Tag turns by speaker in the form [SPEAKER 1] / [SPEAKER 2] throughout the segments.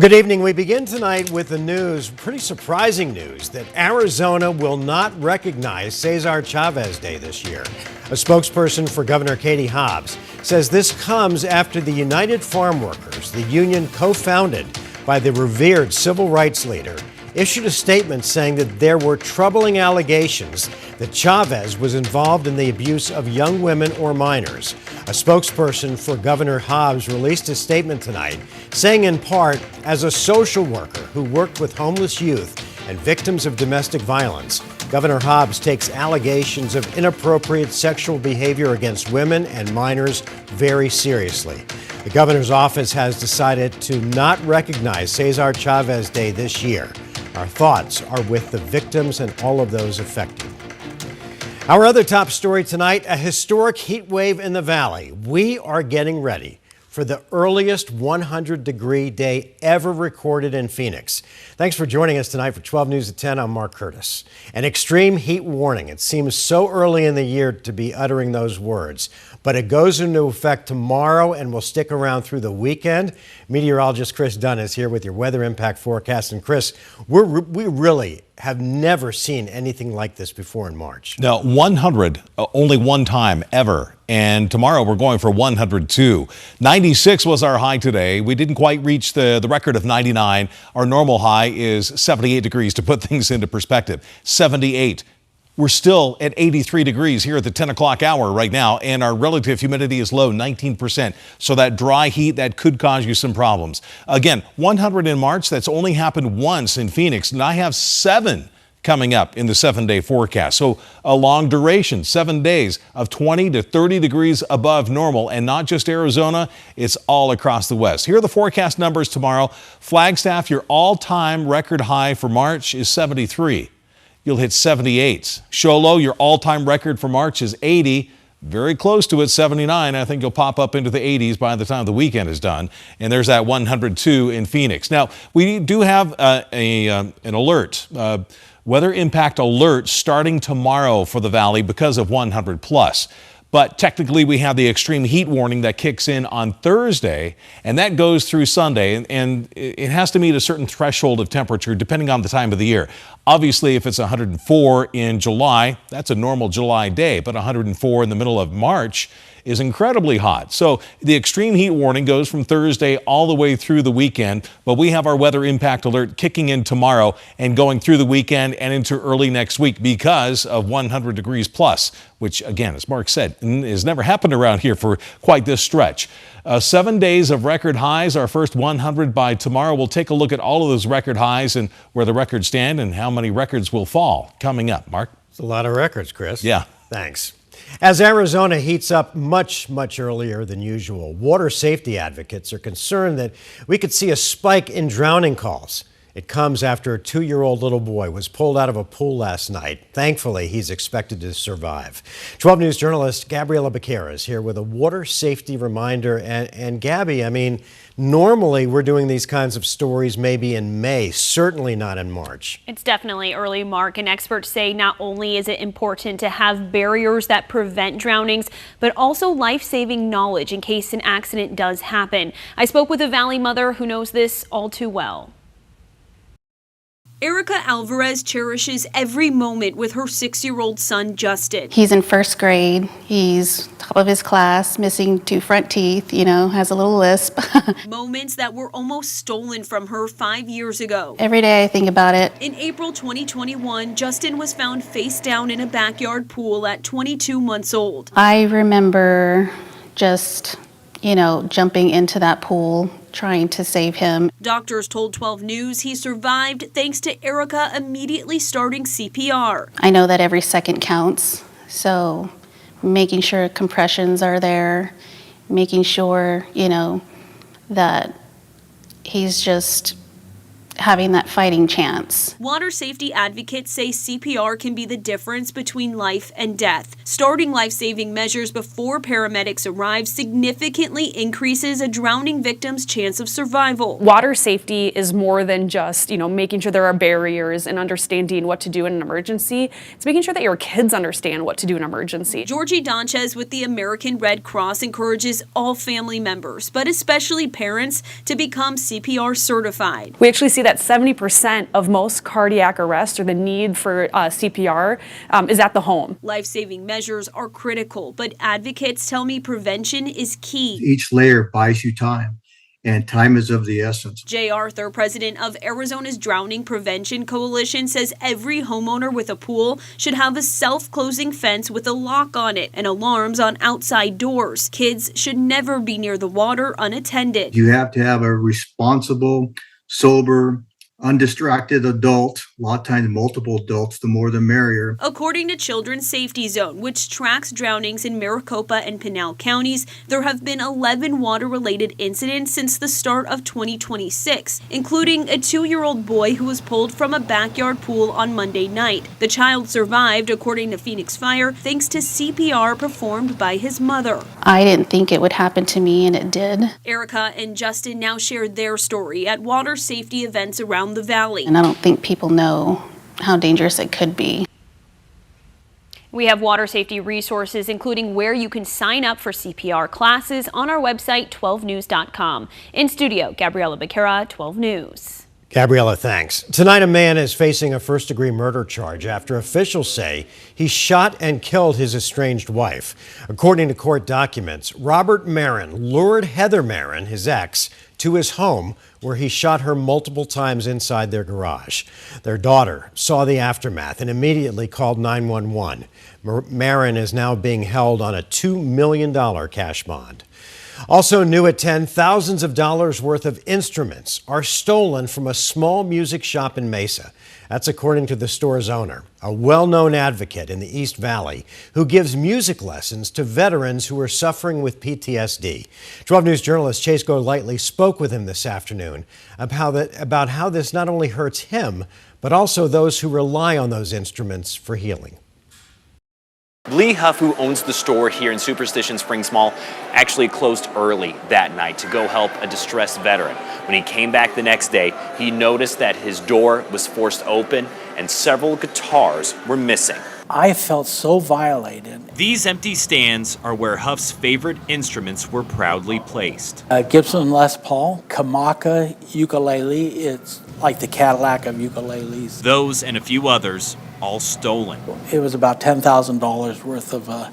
[SPEAKER 1] Good evening. We begin tonight with the news, pretty surprising news, that Arizona will not recognize Cesar Chavez Day this year. A spokesperson for Governor Katie Hobbs says this comes after the United Farm Workers, the union co-founded by the revered civil rights leader, issued a statement saying that there were troubling allegations that Chavez was involved in the abuse of young women or minors. A spokesperson for Governor Hobbs released a statement tonight saying in part, as a social worker who worked with homeless youth and victims of domestic violence, Governor Hobbs takes allegations of inappropriate sexual behavior against women and minors very seriously. The governor's office has decided to not recognize Cesar Chavez Day this year. Our thoughts are with the victims and all of those affected. Our other top story tonight, a historic heat wave in the valley. We are getting ready for the earliest 100-degree day ever recorded in Phoenix. Thanks for joining us tonight for 12 News at 10. I'm Mark Curtis. An extreme heat warning. It seems so early in the year to be uttering those words, but it goes into effect tomorrow and will stick around through the weekend. Meteorologist Chris Dunn is here with your weather impact forecast. And Chris, we really have never seen anything like this before in March.
[SPEAKER 2] No, 100, only one time ever. And tomorrow we're going for 102. 96 was our high today. We didn't quite reach the record of 99. Our normal high is 78 degrees, to put things into perspective. 78. We're still at 83 degrees here at the 10 o'clock hour right now, and our relative humidity is low, 19%. So that dry heat, that could cause you some problems. Again, 100 in March, that's only happened once in Phoenix, and I have 7 coming up in the 7-day forecast. So a long duration, 7 days of 20 to 30 degrees above normal, and not just Arizona, it's all across the West. Here are the forecast numbers tomorrow. Flagstaff, your all-time record high for March is 73. You'll hit 78. Show Low, your all-time record for March is 80. Very close to it, 79. I think you'll pop up into the 80s by the time the weekend is done. And there's that 102 in Phoenix. Now, we do have an alert, weather impact alert starting tomorrow for the valley because of 100 plus. But technically, we have the extreme heat warning that kicks in on Thursday, and that goes through Sunday, and it has to meet a certain threshold of temperature depending on the time of the year. Obviously, if it's 104 in July, that's a normal July day, but 104 in the middle of March is incredibly hot. So the extreme heat warning goes from Thursday all the way through the weekend, but we have our weather impact alert kicking in tomorrow and going through the weekend and into early next week because of 100 degrees plus, which again, as Mark said, has never happened around here for quite this stretch. 7 days of record highs, our first 100 by tomorrow. We'll take a look at all of those record highs and where the records stand and how many records will fall coming up. Mark?
[SPEAKER 1] It's a lot of records, Chris.
[SPEAKER 2] Yeah.
[SPEAKER 1] Thanks. As Arizona heats up much earlier than usual, water safety advocates are concerned that we could see a spike in drowning calls. It comes after a 2-year-old little boy was pulled out of a pool last night. Thankfully, he's expected to survive. 12 News journalist Gabriela Becerra is here with a water safety reminder. And Gabby, I mean, normally we're doing these kinds of stories maybe in May, certainly not in March.
[SPEAKER 3] It's definitely early, Mark, and experts say not only is it important to have barriers that prevent drownings, but also life-saving knowledge in case an accident does happen. I spoke with a Valley mother who knows this all too well. Erica Alvarez cherishes every moment with her 6-year-old son, Justin.
[SPEAKER 4] He's in first grade. He's top of his class, missing 2 front teeth, has a little lisp.
[SPEAKER 3] Moments that were almost stolen from her 5 years ago.
[SPEAKER 4] Every day I think about it.
[SPEAKER 3] In April 2021, Justin was found face down in a backyard pool at 22 months old.
[SPEAKER 4] I remember just, jumping into that pool, trying to save him.
[SPEAKER 3] Doctors told 12 News he survived thanks to Erica immediately starting CPR.
[SPEAKER 4] I know that every second counts, so making sure compressions are there, making sure, that he's just having that fighting chance.
[SPEAKER 3] Water safety advocates say CPR can be the difference between life and death. Starting life-saving measures before paramedics arrive significantly increases a drowning victim's chance of survival.
[SPEAKER 5] Water safety is more than just, making sure there are barriers and understanding what to do in an emergency. It's making sure that your kids understand what to do in an emergency.
[SPEAKER 3] Georgie Donchez with the American Red Cross encourages all family members, but especially parents, to become CPR certified.
[SPEAKER 5] We actually see that 70% of most cardiac arrests or the need for CPR is at the home.
[SPEAKER 3] Life-saving measures are critical, but advocates tell me prevention is key.
[SPEAKER 6] Each layer buys you time, and time is of the essence.
[SPEAKER 3] Jay Arthur, president of Arizona's Drowning Prevention Coalition, says every homeowner with a pool should have a self-closing fence with a lock on it and alarms on outside doors. Kids should never be near the water unattended.
[SPEAKER 6] You have to have a responsible, sober, undistracted adult, a lot of times multiple adults, the more the merrier.
[SPEAKER 3] According to Children's Safety Zone, which tracks drownings in Maricopa and Pinal counties, there have been 11 water-related incidents since the start of 2026, including a 2-year-old boy who was pulled from a backyard pool on Monday night. The child survived, according to Phoenix Fire, thanks to CPR performed by his mother.
[SPEAKER 4] I didn't think it would happen to me, and it did.
[SPEAKER 3] Erica and Justin now shared their story at water safety events around the valley.
[SPEAKER 4] And I don't think people know how dangerous it could be.
[SPEAKER 3] We have water safety resources, including where you can sign up for CPR classes, on our website, 12news.com. In studio, Gabriella Becerra, 12 News.
[SPEAKER 1] Gabriella, thanks. Tonight, a man is facing a first-degree murder charge after officials say he shot and killed his estranged wife. According to court documents, Robert Marin lured Heather Marin, his ex, to his home, where he shot her multiple times inside their garage. Their daughter saw the aftermath and immediately called 911. Marin is now being held on a $2 million cash bond. Also new at 10, thousands of dollars worth of instruments are stolen from a small music shop in Mesa. That's according to the store's owner, a well-known advocate in the East Valley who gives music lessons to veterans who are suffering with PTSD. 12 News journalist Chase Golightly spoke with him this afternoon about how this not only hurts him, but also those who rely on those instruments for healing.
[SPEAKER 7] Lee Huff, who owns the store here in Superstition Springs Mall, actually closed early that night to go help a distressed veteran. When he came back the next day, he noticed that his door was forced open and several guitars were missing.
[SPEAKER 8] I felt so violated.
[SPEAKER 9] These empty stands are where Huff's favorite instruments were proudly placed.
[SPEAKER 8] Gibson Les Paul, Kamaka ukulele, it's like the Cadillac of ukuleles.
[SPEAKER 9] Those and a few others, all stolen.
[SPEAKER 8] It was about $10,000 worth of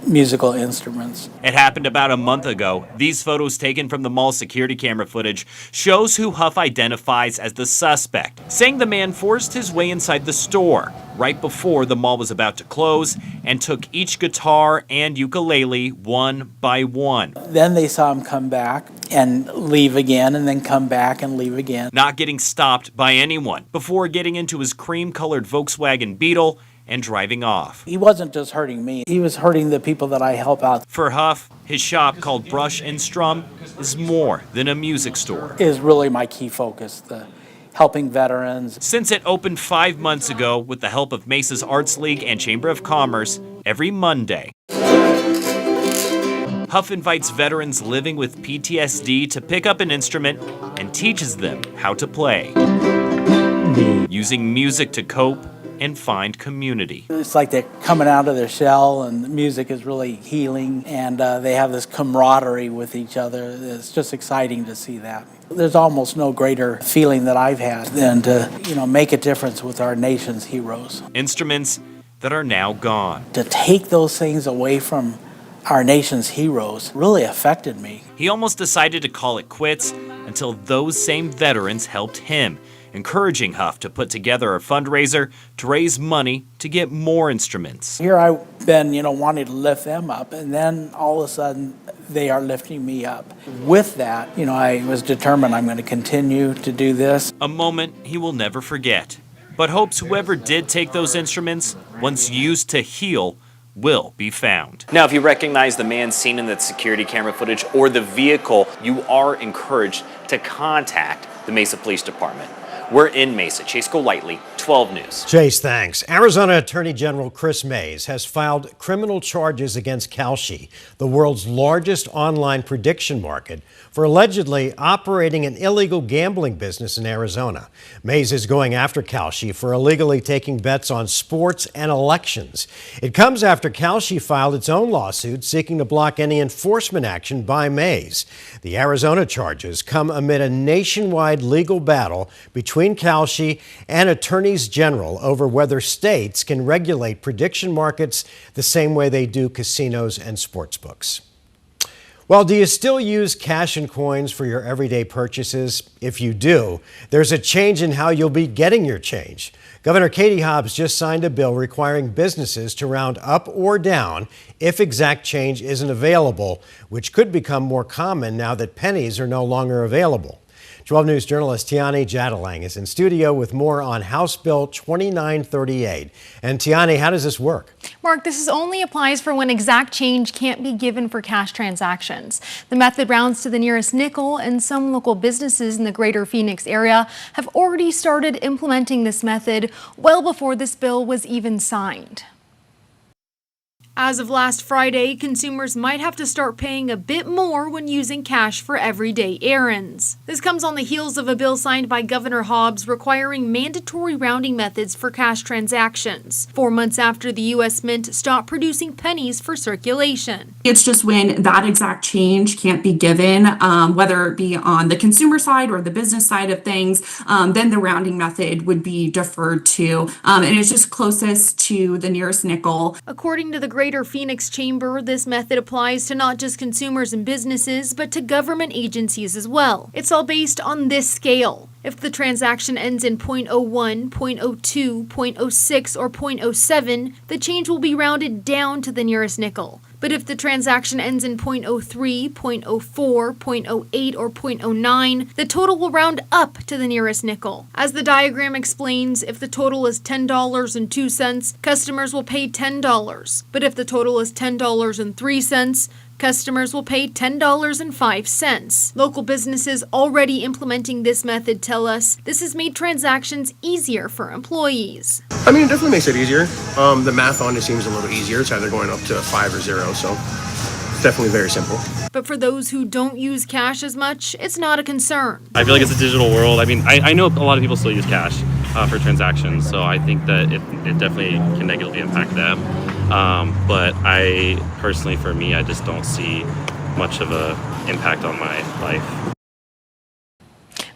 [SPEAKER 8] musical instruments.
[SPEAKER 9] It happened about a month ago. These photos taken from the mall security camera footage shows who Huff identifies as the suspect, saying the man forced his way inside the store right before the mall was about to close and took each guitar and ukulele one by one.
[SPEAKER 8] Then they saw him come back and leave again, and then come back and leave again.
[SPEAKER 9] Not getting stopped by anyone before getting into his cream-colored Volkswagen Beetle and driving off.
[SPEAKER 8] He wasn't just hurting me, he was hurting the people that I help out.
[SPEAKER 9] For Huff, his shop called Brush and Strum is more than a music store.
[SPEAKER 8] Is really my key focus, the helping veterans.
[SPEAKER 9] Since it opened 5 months ago with the help of Mesa's Arts League and Chamber of Commerce, every Monday, Huff invites veterans living with PTSD to pick up an instrument and teaches them how to play, using music to cope and find community.
[SPEAKER 8] It's like they're coming out of their shell, and the music is really healing, and they have this camaraderie with each other. It's just exciting to see that. There's almost no greater feeling that I've had than to, make a difference with our nation's heroes.
[SPEAKER 9] Instruments that are now gone.
[SPEAKER 8] To take those things away from our nation's heroes really affected me.
[SPEAKER 9] He almost decided to call it quits until those same veterans helped him, encouraging Huff to put together a fundraiser to raise money to get more instruments.
[SPEAKER 8] Here I've been, wanting to lift them up, and then all of a sudden they are lifting me up. With that, I was determined I'm going to continue to do this.
[SPEAKER 9] A moment he will never forget, but hopes whoever did take those instruments, once used to heal, will be found.
[SPEAKER 7] Now, if you recognize the man seen in that security camera footage or the vehicle, you are encouraged to contact the Mesa Police Department. We're in Mesa. Chase Golightly, 12 News.
[SPEAKER 1] Chase, thanks. Arizona Attorney General Chris Mays has filed criminal charges against Kalshi, the world's largest online prediction market, for allegedly operating an illegal gambling business in Arizona. Mays is going after Kalshi for illegally taking bets on sports and elections. It comes after Kalshi filed its own lawsuit seeking to block any enforcement action by Mays. The Arizona charges come amid a nationwide legal battle between Kalshi and attorneys general over whether states can regulate prediction markets the same way they do casinos and sports books. Well, do you still use cash and coins for your everyday purchases? If you do, there's a change in how you'll be getting your change. Governor Katie Hobbs just signed a bill requiring businesses to round up or down if exact change isn't available, which could become more common now that pennies are no longer available. 12 News journalist Tiani Jadalang is in studio with more on House Bill 2938. And Tiani, how does this work?
[SPEAKER 10] Mark, this only applies for when exact change can't be given for cash transactions. The method rounds to the nearest nickel, and some local businesses in the greater Phoenix area have already started implementing this method well before this bill was even signed. As of last Friday, consumers might have to start paying a bit more when using cash for everyday errands. This comes on the heels of a bill signed by Governor Hobbs requiring mandatory rounding methods for cash transactions, 4 months after the U.S. Mint stopped producing pennies for circulation.
[SPEAKER 11] It's just when that exact change can't be given, whether it be on the consumer side or the business side of things, then the rounding method would be deferred to, and it's just closest to the nearest nickel.
[SPEAKER 10] According to the Greater Phoenix Chamber, this method applies to not just consumers and businesses, but to government agencies as well. It's all based on this scale. If the transaction ends in 0.01, 0.02, 0.06, or 0.07, the change will be rounded down to the nearest nickel. But if the transaction ends in 0.03, 0.04, 0.08, or 0.09, the total will round up to the nearest nickel. As the diagram explains, if the total is $10.02, customers will pay $10. But if the total is $10.03, customers will pay $10.05. Local businesses already implementing this method tell us this has made transactions easier for employees.
[SPEAKER 12] I mean, it definitely makes it easier. The math on it seems a little easier. It's either going up to 5 or 0, so it's definitely very simple.
[SPEAKER 10] But for those who don't use cash as much, it's not a concern.
[SPEAKER 13] I feel like it's a digital world. I mean, I know a lot of people still use cash for transactions, so I think that it definitely can negatively impact them. But I personally, for me, I just don't see much of an impact on my life.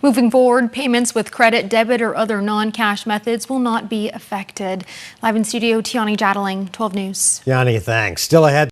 [SPEAKER 10] Moving forward, payments with credit, debit, or other non-cash methods will not be affected. Live in studio, Tiani Jadalang, 12 News.
[SPEAKER 1] Tiani, thanks. Still ahead.